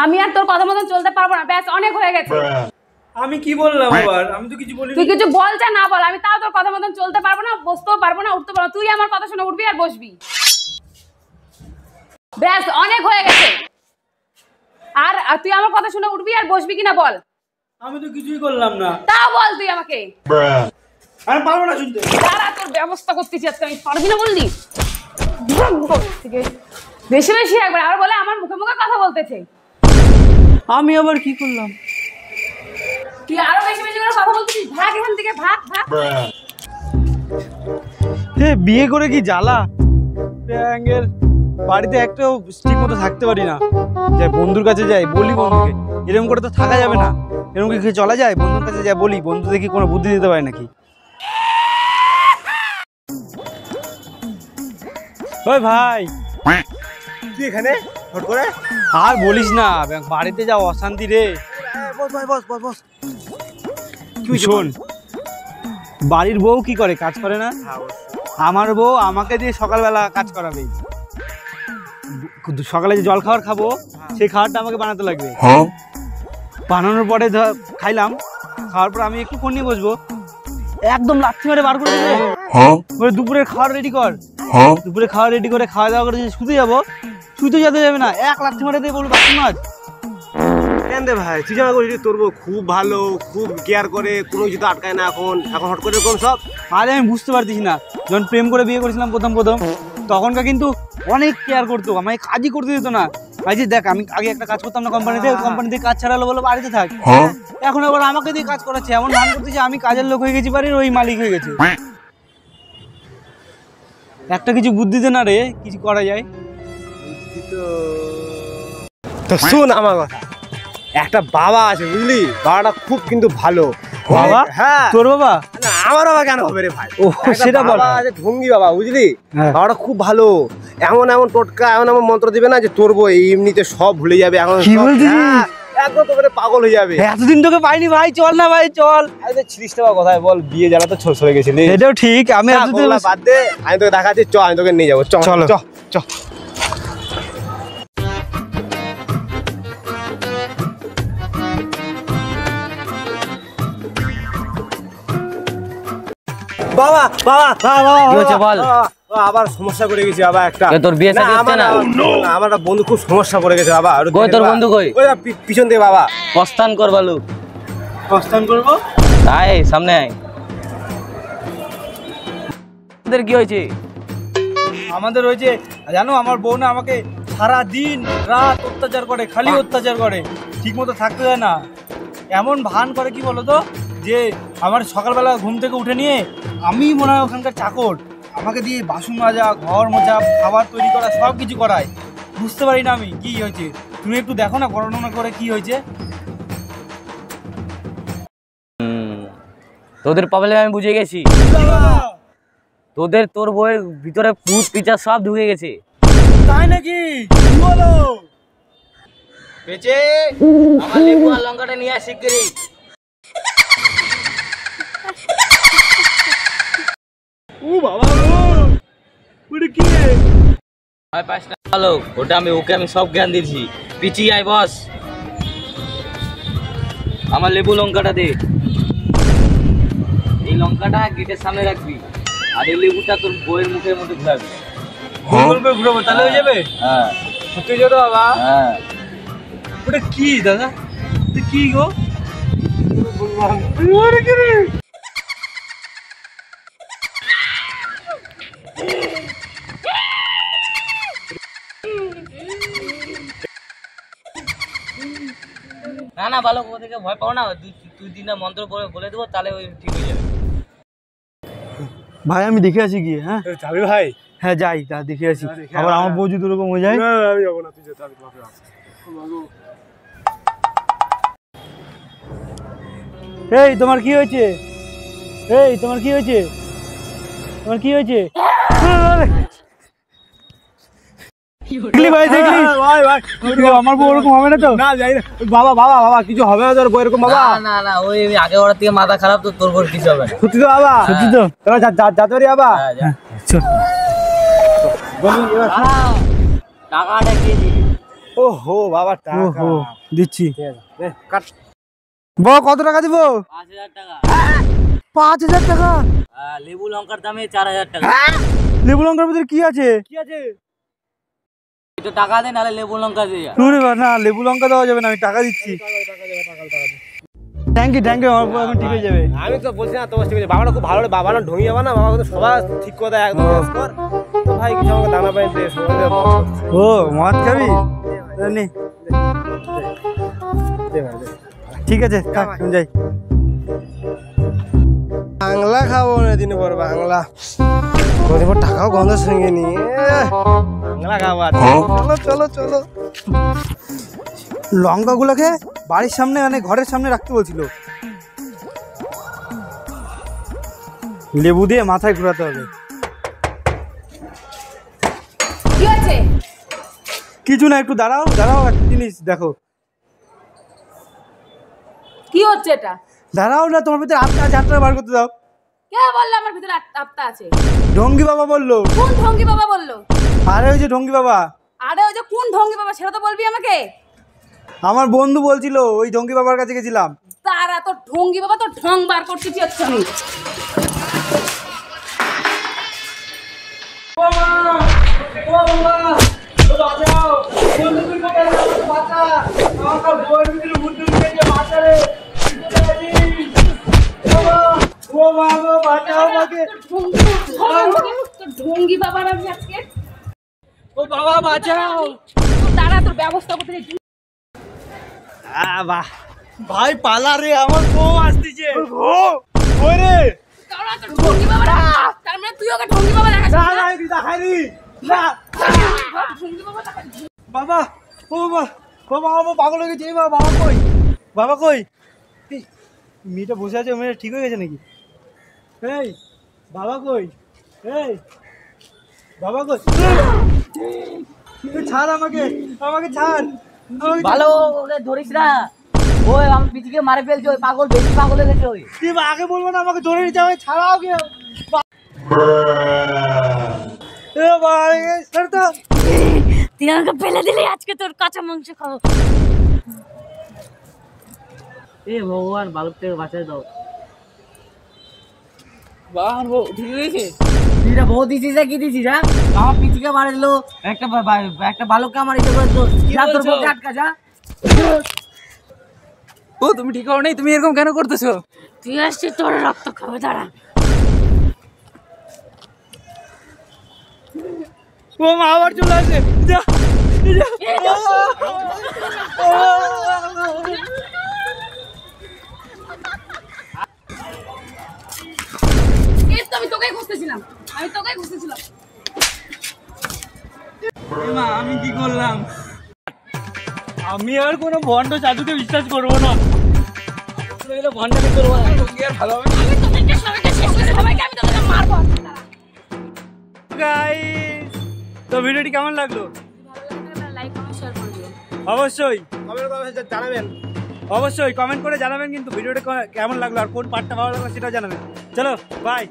আমি আর তোর কথা মতন চলতে পারবো না, ব্যাস অনেক হয়ে গেছে। আমি কি বললাম আবার? আমি তো কিছু বলিনি। তুই কিছু বল যা না বল, আমি তাও তোর কথা মতন চলতে পারবো না, বসতেও পারবো না, উঠতে পারবো না। তুই আমার কথা শুনে উঠবি আর বসবি, ব্যাস অনেক হয়ে গেছে। আর তুই আমার কথা শুনে উঠবি আর বসবি কিনা বল। আমি তো কিছুই করলাম না। তাও বল তুই আমাকে। আমি পারবো না শুনতে। দাঁড়া, তোর ব্যবস্থা করতেছি আজকে আমি। পারবি না বললি? বেশি বেশি একবার আর বলে আমার মুখে মুখে কথা বলতেছে। আমি আবার কি করলাম? তুই আরো বেশি বেশি করে কথা বলতেছিস। ভাগ এখান থেকে, ভাগ ভাগ। বিয়ে করে কি জ্বালা! বাড়িতে একটাও ঠিক মতো থাকতে পারি না। যাই বন্ধুর কাছে যাই, বলি বন্ধুকে, এরকম করে তো থাকা যাবে না। এরকম কি চলা যায়? বন্ধুর কাছে যাই বলি, বন্ধু দেখি কোনো বুদ্ধি দিতে পারে নাকি। ওই ভাই, তুই এখানে হট করে? আর বলিস না, বাড়িতে যা অশান্তি রে। বস ভাই, বস বস বস। তুই শোন, বাড়ির বউ কি করে? কাজ করে না? আমার বউ আমাকে দিয়ে সকালবেলা কাজ করাবে। সকালে যে জল খাবার খাবো, সেই খাবারটা আমাকে বানাতে লাগবে। বানানোর পরে খাইলাম, খাওয়ার পর আমি একটু ফোন নিয়ে বসবো, একদম লাথি মেরে বার করে দেবে। দুপুরের খাবার রেডি কর। দুপুরে খাওয়া রেডি করে খাওয়া দাওয়া করে শুতে যাবো, শুতে যেতে যাবে না, এক লাথি মেরে দিয়ে বলবো বাথরুম মাছ। কেন রে ভাই, তুই জানা করিস তোর বউ খুব ভালো, খুব কেয়ার করে, কোনো কিছু তো আটকায় না। এখন এখন হট করে এরকম সব? আরে আমি বুঝতে পারতিস না, যখন প্রেম করে বিয়ে করেছিলাম প্রথম তখনকার কিন্তু অনেক কেয়ার করতো, আমাকে কাজই করতে দিত না। ভাই যে দেখ, আমি আগে একটা কাজ করতাম না কোম্পানিতে, কোম্পানি থেকে কাজ ছাড়ালো, বলো বাড়িতে থাক। এখন আবার আমাকে দিয়ে কাজ করাচ্ছে, এমন ভান করতেছে আমি কাজের লোক হয়ে গেছি, বাড়ির ওই মালিক হয়ে গেছে। একটা কিছু বুদ্ধি দে না রে, কিছু করা যায়। তো শোন আমার কথা, একটা বাবা আছে বুঝলি, বাবাটা খুব কিন্তু ভালো। বাবা? হ্যাঁ। তোর বাবা? না, আমার বাবা কেন হবে রে ভাই? ও সেটা বল। বাবা আছে ঢঙ্গি বাবা, বুঝলি? হ্যাঁ। বাবাটা খুব ভালো, এমন এমন টোটকা, এমন এমন মন্ত্র দিবে না যে তোর বউ এমনিতে সব ভুলে যাবে। এখন কি বলছিস? একদম তো করে পাগল হয়ে যাবে। এতদিন তোকে পাইনি ভাই, চল না ভাই চল। আরে ছিলিস না কথায় বল, বিয়ে জ্বালা তো সরে গেছিলি। এটাও ঠিক, আমি বাদ দে, আমি তোকে দেখাচ্ছি, চ আমি তোকে নিয়ে যাবো। চল চ চ। বাবা বাবা বাবা, কি হচ্ছে বল? আবার সমস্যা করে গেছি বাবা একটা। তোর বিয়ে শাদী হচ্ছে না? আমার একটা বন্ধু খুব সমস্যা করে গেছে বাবা। কই তোর বন্ধু কই? ওই পিছন দিয়ে বাবা। প্রস্থান কর বালু। প্রস্থান করবো? আয় সামনে আয়। তোদের কি হয়েছে? আমাদের হয়েছে জানো, আমার বউ না আমাকে সারা দিন রাত অত্যাচার করে, খালি অত্যাচার করে, ঠিক মতো থাকতে দেয় না। এমন ভান করে কি বলতো, যে আমার সকালবেলা ঘুম থেকে উঠে নিয়ে আমি মনে হয় ওখানকার চাকর, আমাকে দিয়ে বাসন মাজা, ঘর মোছা, খাবার তৈরি করা, সব কিছু করায়। বুঝতে পারি না আমি কি হয়েছে। তুমি একটু দেখো না, বর্ণনা করে কি হয়েছে। তোদের প্রবলেম আমি বুঝে গেছি। তোর বউয়ের ভিতরে ভূত পিচাচ সব ঢুকে গেছে। তাই নাকি? বলো। বেচে আমার লেবু আর লঙ্কাটা নিয়ে আসি শিগগিরই। ও বাবা, ওটা কি? ভয় পাস না, ভালো, ওটা আমি সব জ্ঞান দিয়েছি। পিচি আয় বস, আমার লেবু লঙ্কাটা দে। এই লঙ্কাটা গেটের সামনে রাখবি, আর এই লেবুটা তোর বইয়ের মুখের মধ্যে ঘুরাবি। ঘুরাবো তাহলে হয়ে যাবে? হ্যাঁ সত্যি যেত বাবা? হ্যাঁ। ওটা কি দাদা, কি গো? না না ভালো, ওদেরকে ভয় পাও না, দুই তিনটা মন্ত্র বলে দেবো, তাহলে ওই ঠিক হয়ে যাবে। ভাই আমি দেখে আসি গিয়ে। হ্যাঁ যাবি ভাই? হ্যাঁ যাই, তা দেখে আসি। আবার আমার বউ যদি ওরকম হয়ে যায়। আমি যাবো না, তুই যেতে হবে। এই তোমার কি হয়েছে? এই তোমার কি হয়েছে? তোমার কি হয়েছে? দেখলি ভাই দেখলি ভাই ভাই আমার বউ ওরকম হবে না তো? না যাই না বাবা বাবা বাবা কিছু হবে না তোর বউ এরকম বাবা। না না ওই আগে ওর থেকে মাথা খারাপ তো তোর বউর কিছু হবে না। সত্যি তো বাবা? সত্যি তো? তোরা যাতে পারি বাবা। হ্যাঁ, যা। চল। বলি এবার টাকাটা কে দিবি? ওহো বাবা টাকা ওহো দিচ্ছি। ঠিক আছে, নে, কাট। বউ কত টাকা দিব? 5000 টাকা। 5000 টাকা? লেবু লঙ্কার দামে 4000 টাকা। লেবু লঙ্কার ভিতরে কি আছে? কি আছে? একটু টাকা দে নাহলে লেবু লঙ্কা দে। নুরে বা না লেবু লঙ্কা দেওয়া যাবে না, আমি টাকা দিচ্ছি। থ্যাংক ইউ আমার বউ এখন ঠিক হয়ে যাবে। আমি তো বলছি না তোমার ঠিক আছে বাবাটা খুব ভালো রে, বাবা না ঢঙি যাবা না, বাবা কিন্তু সবার ঠিক কথা একদম শেষ কর। তো ভাই কিছু আমাকে দানা পাই দে সবাই দে। ও মদ খাবি? নে দে ভাই, দে। ঠিক আছে থাক আমি যাই। বাংলা খাবো না দিনে পর বাংলা, কোনোদিন পর টাকাও গন্ধ সঙ্গে নিয়ে বাংলা খাবো। চলো চলো চলো। লঙ্কাগুলোকে বাড়ির সামনে মানে ঘরের সামনে রাখতে বলছিল। লেবু দিয়ে মাথায় ঘোরাতে হবে। কি হয়েছে? কিছু না, একটু দাঁড়াও দাঁড়াও, একটা জিনিস দেখো। কি হচ্ছে এটা? দাঁড়াও না, তোমার ভিতরে আটটা আছে, আটটা বার করতে দাও। কে বললো আমার ভিতরে আত্মা আছে? ঢঙ্গি বাবা বললো। কোন ঢঙ্গি বাবা বললো? আরে ওই যে ঢঙ্গি বাবা, আরে ওই যে কোন ঢঙ্গি বাবা সেটা তো বলবি আমাকে। আমার বন্ধু বলছিল, ওই ঢঙ্গি বাবার কাছে গেছিলাম। তারা তো ঢঙ্গি বাবা তো ঢং বার করতেছি হচ্ছে আমি। ঢঙ্গি বাবার আমি আজকে ও বাবা বাঁচাও। তারা তোর ব্যবস্থা করতে দিচ্ছি। বাহ ভাই পালা রে, আমার বউ আসতেছে। ওরে তারা তোর ঢঙ্গি বাবা, তার মানে তুই ওকে ঢঙ্গি বাবা দেখাস না না? না দেখাইনি না ঢঙ্গি বাবা দেখাস। বাবা। ও বাবা বাবা আমার পাগল হয়ে গেছে। এই বাবা, বাবা কই? বাবা কই? এই, মেয়েটা বসে আছে, মেয়েটা ঠিক হয়ে গেছে নাকি? এই বাবা কই? এই বাবা কই? তুই ছাড় আমাকে, আমাকে ছাড়, আমাকে ছাড়। ভালো ওকে ধরিস না, ওই আমার পিছিয়ে মারে ফেলছে, ওই পাগল বেশি পাগল হয়ে গেছে ওই। তুই আগে বলবো না, আমাকে ধরে নিতে হবে, ছাড়াও কে? এ ভাই ছাড় তো। তুই আমাকে ফেলে দিলি, আজকে তোর কাঁচা মাংস খাবো। এ ভগবান বালক থেকে বাঁচাই দাও। তুই এটা বহু দিছিস না কি দিছিস? হ্যাঁ আমার পিছিয়ে মারে দিল, একটা বালককে আমার ইচ্ছে করে দিল। যা তোর বউকে আটকা যা। ও তুমি ঠিক হও নাই, তুমি এরকম কেন করতেছো? তুই আসছিস তোর রক্ত খাবে, দাঁড়া। ও মা আবার চলে আসে। যা, যা। এই তো আমি তোকেই খুঁজতেছিলাম, মা আমি কি করলাম? আমি আর কোনো ভণ্ড জাদুকে বিশ্বাস করবো না। ভণ্ডামি করবো না। ভালো হবে আমি তোদেরকে সবাইকে শেষ করে সবাইকে আমি তোদেরকে মারবো। গাইস, তো ভিডিওটি কেমন লাগলো? লাইক কমেন্ট শেয়ার করে দিও। অবশ্যই জানাবেন। অবশ্যই কমেন্ট করে জানাবেন কিন্তু ভিডিওটা কেমন লাগলো আর কোন পার্টটা ভালো লাগলো সেটাও জানাবেন। চলো বাই।